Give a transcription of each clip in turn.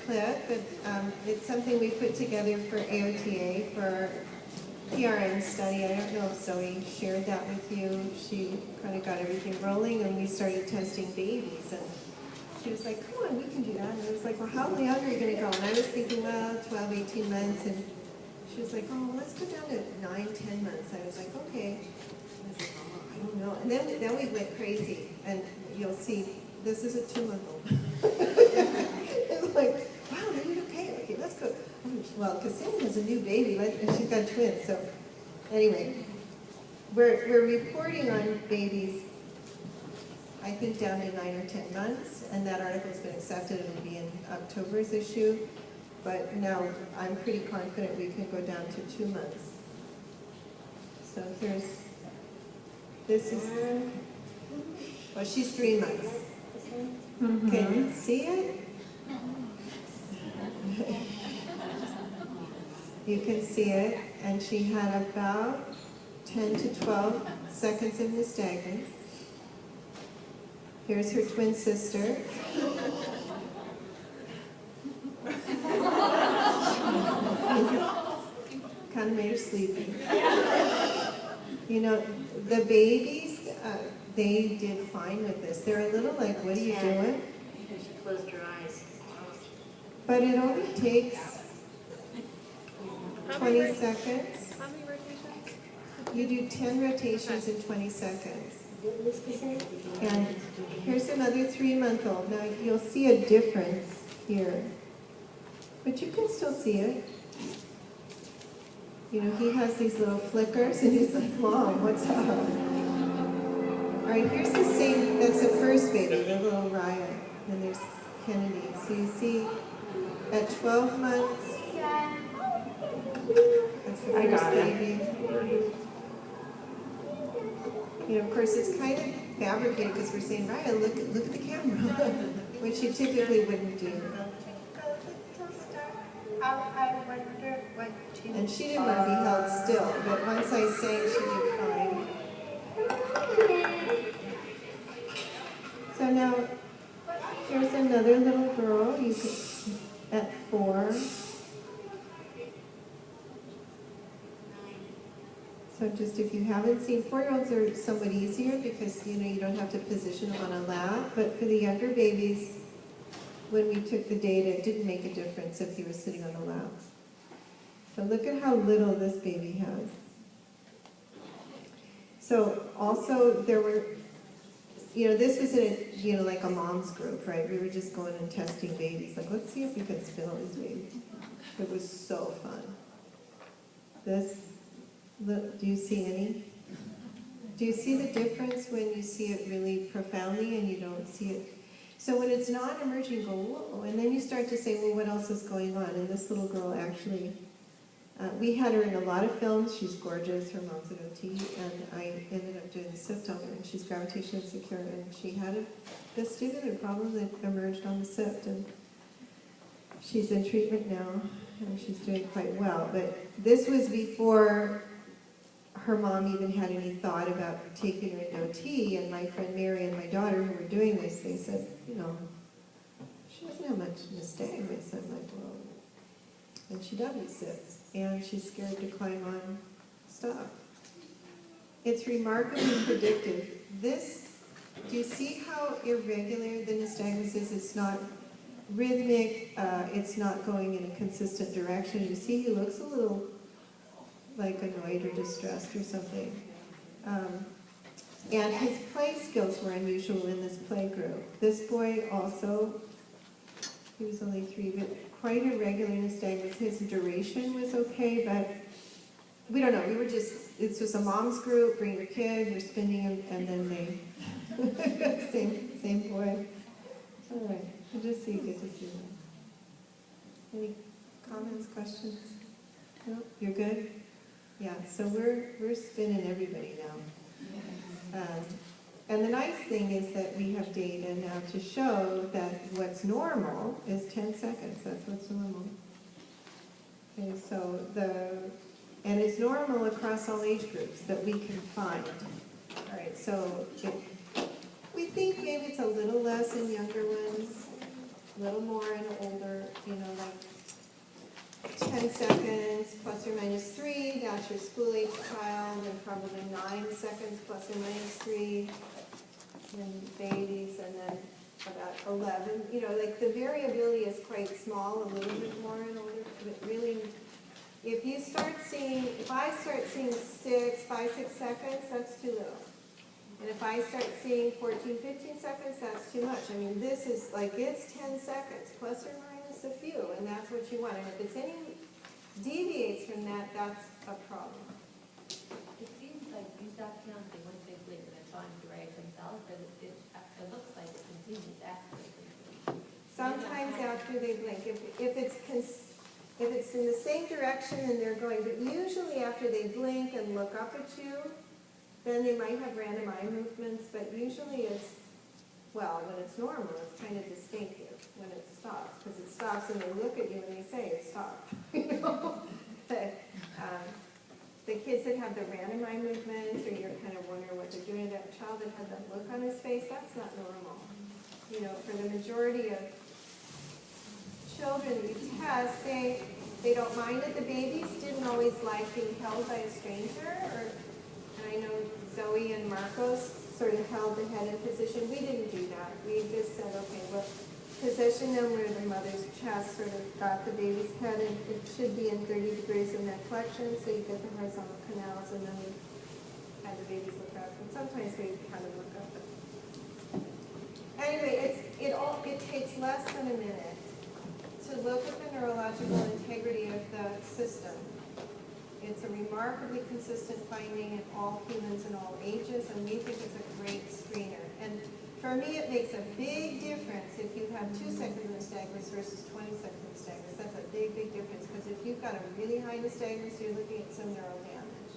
clip. It's something we put together for AOTA for our PRN study. I don't know if Zoe shared that with you. She kind of got everything rolling, and we started testing babies. And she was like, come on, we can do that. And I was like, well, how young are you going to go? And I was thinking, well, 12, 18 months. And she was like, oh, well, let's go down to 9, 10 months. I was like, okay. I was like, oh, I don't know. And then we went crazy. And you'll see, this is a 2-month-old. It's like, wow, they need to pay. Okay, let's go. Well, because Sandy has a new baby, and she's got twins. So anyway, we're reporting on babies, I think, down to 9 or 10 months. And that article's been accepted. It'll be in October's issue. But now I'm pretty confident we can go down to 2 months. So this is, well, she's 3 months. Mm-hmm. Can you see it? You can see it, and she had about 10 to 12 seconds of nystagmus. Here's her twin sister. Kind of made her sleepy. You know, the babies, they did fine with this. They're a little like, what are you doing? Because she closed her eyes. But it only takes 20 seconds. How many rotations? You do 10 rotations in 20 seconds. And here's another 3-month-old. Now you'll see a difference here. But you can still see it. You know, he has these little flickers, and he's like, Mom, what's up? All right, here's the same, that's the first baby, the little Ryan. And there's Kennedy. So you see, at 12 months, that's the first baby. You know, of course, it's kind of fabricated because we're saying, Ryan, look at the camera, which you typically wouldn't do. And she didn't want to be held still, but once I sang, she did fine. So now, here's another little girl, you could, at 4. So just if you haven't seen, 4-year-olds are somewhat easier because, you know, you don't have to position them on a lap, but for the younger babies, when we took the data, it didn't make a difference if you were sitting on a lap. So look at how little this baby has. So also there were, you know, this was like a mom's group, right? We were just going and testing babies. Like, let's see if we can spin all these babies. It was so fun. Do you see any? Do you see the difference when you see it really profoundly and you don't see it? So when it's not emerging, you go, whoa, and then you start to say, well, what else is going on? And this little girl actually, we had her in a lot of films. She's gorgeous. Her mom's an OT, and I ended up doing the SIFT on her, and she's gravitation insecure, and she had a vestibular problem that emerged on the SIFT, and she's in treatment now, and she's doing quite well. But this was before her mom even had any thought about taking her into OT, and my friend Mary and my daughter who were doing this, they said, you know, she doesn't have much nystagmus. I'm like, well, and she W-sits, and she's scared to climb on stuff. It's remarkably predictive. This, do you see how irregular the nystagmus is? It's not rhythmic, it's not going in a consistent direction. You see he looks a little like annoyed or distressed or something. And his play skills were unusual in this play group. This boy also, he was only 3, but quite irregular nystagmus. His duration was okay, but we don't know. We were just, this was a mom's group, bring your kid, we're spinning him, and then they, same boy. All right, good to see them. Any comments, questions? No? You're good? Yeah, so we're spinning everybody now. And the nice thing is that we have data now to show that what's normal is 10 seconds. That's what's normal. Okay, so and it's normal across all age groups that we can find. All right, so we think maybe it's a little less in younger ones, a little more in older, you 10 seconds plus or minus 3, that's your school age child, and probably 9 seconds plus or minus 3 in babies, and then about 11. You know, like the variability is quite small, a little bit more in older, but really, if you start seeing, if I start seeing 5, 6 seconds, that's too little. And if I start seeing 14, 15 seconds, that's too much. I mean, this is like, it's 10 seconds, plus or minus a few, and that's what you want. And if it's any deviates from that, that's a problem. It seems like you stop counting once they blink and they're trying to direct themselves, but it looks like it continues after they blink. Sometimes after they blink, if it's in the same direction and they're going, but usually after they blink and look up at you, then they might have random eye movements, but usually it's, well, when it's normal, it's kind of distinctive when it stops, because it stops and they look at you and they say it stopped. You know? The kids that have the random eye movements, or you're kind of wondering what they're doing, that child that had that look on his face, that's not normal. You know, for the majority of children you test, they don't mind it. The babies didn't always like being held by a stranger, and I know Zoe and Marcos sort of held the head in position. We didn't do that. We just said, okay, well, position them where the mother's chest sort of got the baby's head, and it should be in 30 degrees of neck flexion, so you get the horizontal canals, and then we have the babies look up. And sometimes we kind of look up. Anyway, it takes less than a minute to look at the neurological integrity of the system. It's a remarkably consistent finding in all humans in all ages, and we think it's a great screener. And for me, it makes a big difference if you have 2 seconds of nystagmus versus 20 seconds of nystagmus. That's a big, big difference, because if you've got a really high nystagmus, you're looking at some neural damage.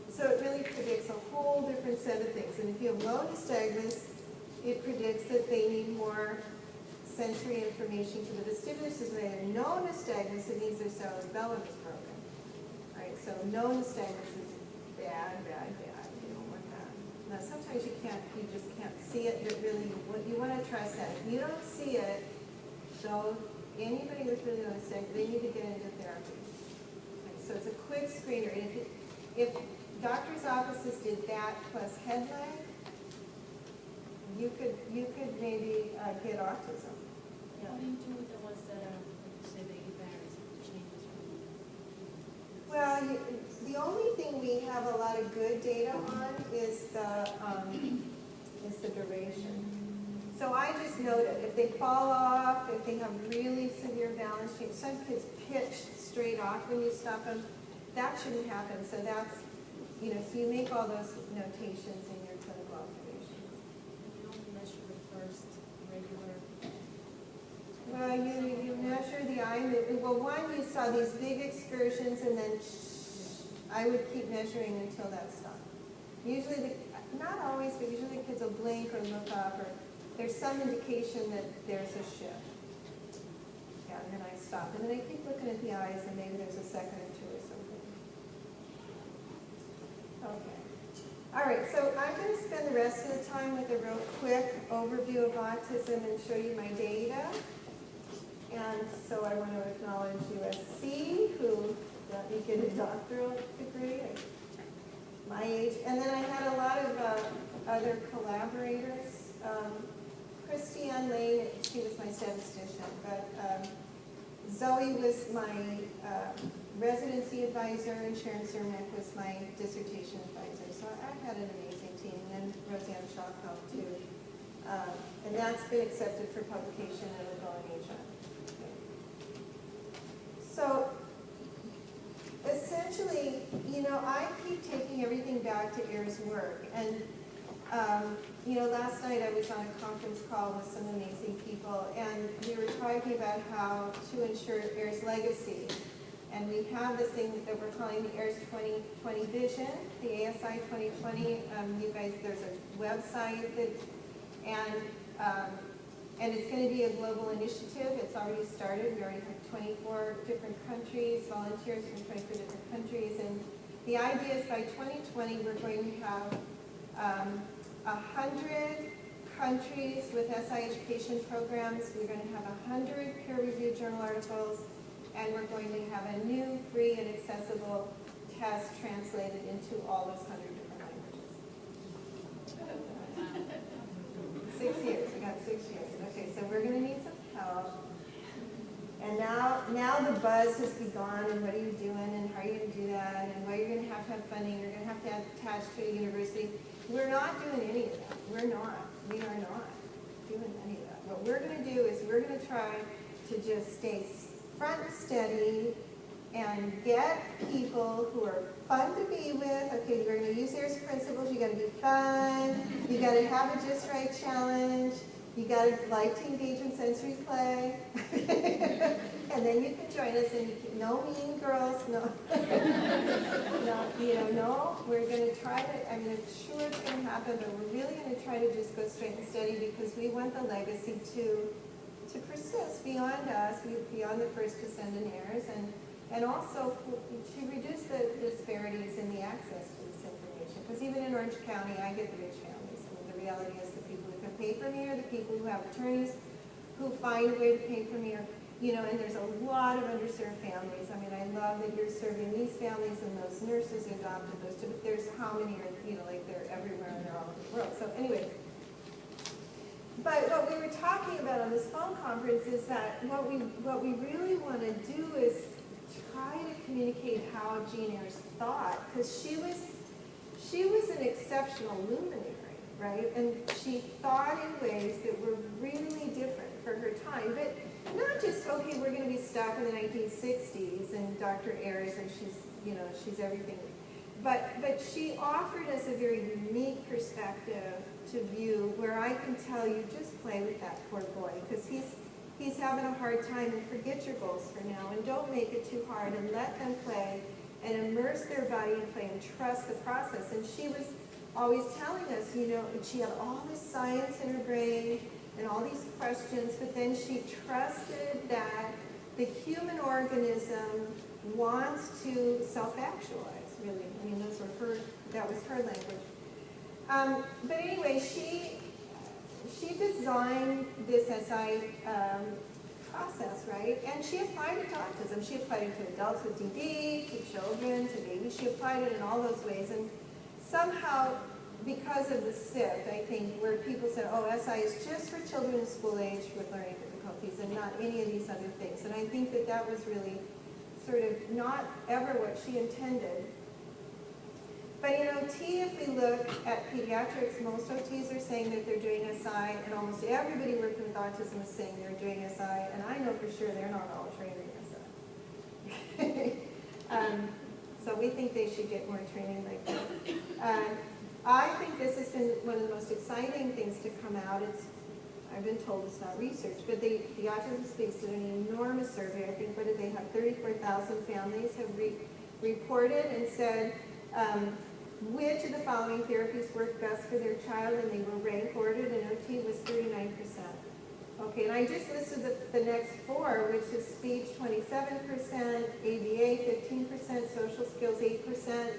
So it really predicts a whole different set of things. And if you have low nystagmus, it predicts that they need more sensory information to the vestibular system. They have no nystagmus, it means their cerebellum is broken. All right, so no nystagmus is bad. You don't want that. Now, sometimes you just can't see it, but really, you want to trust that. If you don't see it, so anybody with really low nystagmus, they need to get into therapy. Okay, so it's a quick screener. And if doctors' offices did that plus head lag, you could maybe get autism. What do you do with the ones that are, like you say, they get varies, changes from? Well, the only thing we have a lot of good data on is the duration. So I just note it. If they fall off, if they have really severe balance change, some kids pitch straight off when you stop them, that shouldn't happen. So that's, you know, so you make all those notations in your clinical observations. You only measure the first regular. Well, you measure the eye movement. Well, one, you saw these big excursions, and then I would keep measuring until that stopped. Usually, not always, but usually the kids will blink or look up, or there's some indication that there's a shift. Yeah, and then I stop. And then I keep looking at the eyes, and maybe there's a second or two or something. Okay. All right, so I'm going to spend the rest of the time with a real quick overview of autism and show you my data. And so I want to acknowledge USC, who let me get a doctoral degree at my age. And then I had a lot of other collaborators. Christiane Lane, she was my statistician, but Zoe was my residency advisor, and Sharon Cermak was my dissertation advisor. So I had an amazing team, and then Roseanne Shawfelt too. And that's been accepted for publication, and it'll go in Asia. So essentially, you know, I keep taking everything back to AIR's work. And, you know, last night I was on a conference call with some amazing people, and we were talking about how to ensure AIR's legacy. And we have this thing that we're calling the AIRS 2020 vision, the ASI 2020. You guys, there's a website that, and it's going to be a global initiative. It's already started. We already have 24 different countries, volunteers from 24 different countries. And the idea is by 2020, we're going to have 100 countries with SI education programs. We're going to have 100 peer-reviewed journal articles and we're going to have a new, free, and accessible test translated into all those 100 different languages. 6 years, we got 6 years. Okay, so we're gonna need some help. And now the buzz has begun, and what are you doing, and how are you gonna do that, and well, you're gonna have funding, you're gonna have to have attached to a university. We're not doing any of that. We are not doing any of that. What we're gonna do is we're gonna try to just stay front and steady and get people who are fun to be with. Okay, we're going to use Harris principles. You got to be fun. You got to have a just right challenge. You got to like to engage in sensory play. And then you can join us. And no mean girls, no. No. We're going to try to. I'm sure it's going to happen, but we're really going to try to just go straight and steady because we want the legacy to persist beyond us, beyond the first descendant-heirs, and also to reduce the disparities in the access to this information. Because even in Orange County, I get the rich families. I mean, the reality is the people who can pay for me are the people who have attorneys who find a way to pay for me. And there's a lot of underserved families. I mean, I love that you're serving these families and those nurses who adopted those two. But there's how many are, like they're everywhere and they're all over the world. So anyway. But what we were talking about on this phone conference is that what we really want to do is try to communicate how Jane Eyres thought, because she was an exceptional luminary, right? And she thought in ways that were really different for her time, but not just, okay, we're going to be stuck in the 1960s and Dr. Eyres and she's everything. But she offered us a very unique perspective to view where I can tell you, just play with that poor boy, because he's having a hard time, and forget your goals for now, and don't make it too hard, and let them play, and immerse their body in play, and trust the process. And she was always telling us, she had all this science in her brain, and all these questions, but then she trusted that the human organism wants to self-actualize, really. I mean, that was her language. But anyway, she designed this SI process, right? And she applied it to autism. She applied it to adults with DD, to children, to babies. She applied it in all those ways. And somehow, because of the SIP, I think, where people said, oh, SI is just for children in school age with learning difficulties and not any of these other things. And I think that was really sort of not ever what she intended. But in OT, if we look at pediatrics, most OTs are saying that they're doing SI, and almost everybody working with autism is saying they're doing SI, and I know for sure they're not all trained in SI. So we think they should get more training like that. I think this has been one of the most exciting things to come out. I've been told it's not research, but the Autism Speaks did an enormous survey. I think, what did they have? 34,000 families have reported and said, which of the following therapies work best for their child, and they were rank ordered, and OT was 39%. Okay, and I just listed the next four, which is speech 27%, ABA 15%, social skills 8%.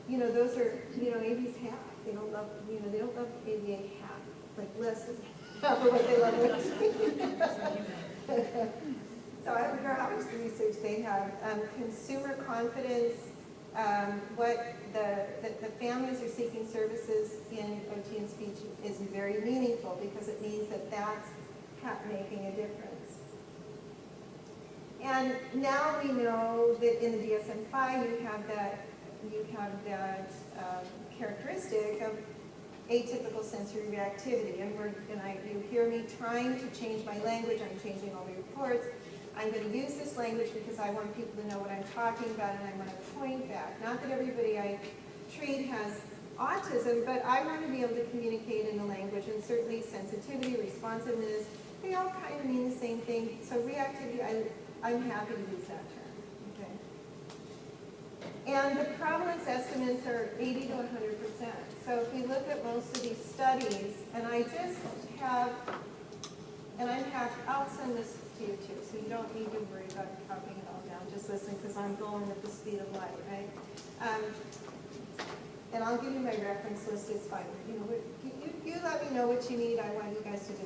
Those are, AB's half. They don't love, they don't love ABA half, like less than half of what they love OT. So I don't know how much research they have. Consumer confidence. What the families are seeking services in OT and speech is very meaningful, because it means that that's making a difference. And now we know that in the DSM-5 you have that characteristic of atypical sensory reactivity, and you hear me trying to change my language. I'm changing all the reports. I'm going to use this language because I want people to know what I'm talking about, and I want to point back. Not that everybody I treat has autism, but I want to be able to communicate in the language, and certainly sensitivity, responsiveness, they all kind of mean the same thing. So reactivity, I'm happy to use that term. Okay. And the prevalence estimates are 80 to 100%. So if we look at most of these studies, and I just have, I'll send this to you too, so you don't need to worry about copying it all down. Just listen, because I'm going at the speed of light, right? And I'll give you my reference list. It's fine. You let me know what you need. I want you guys to do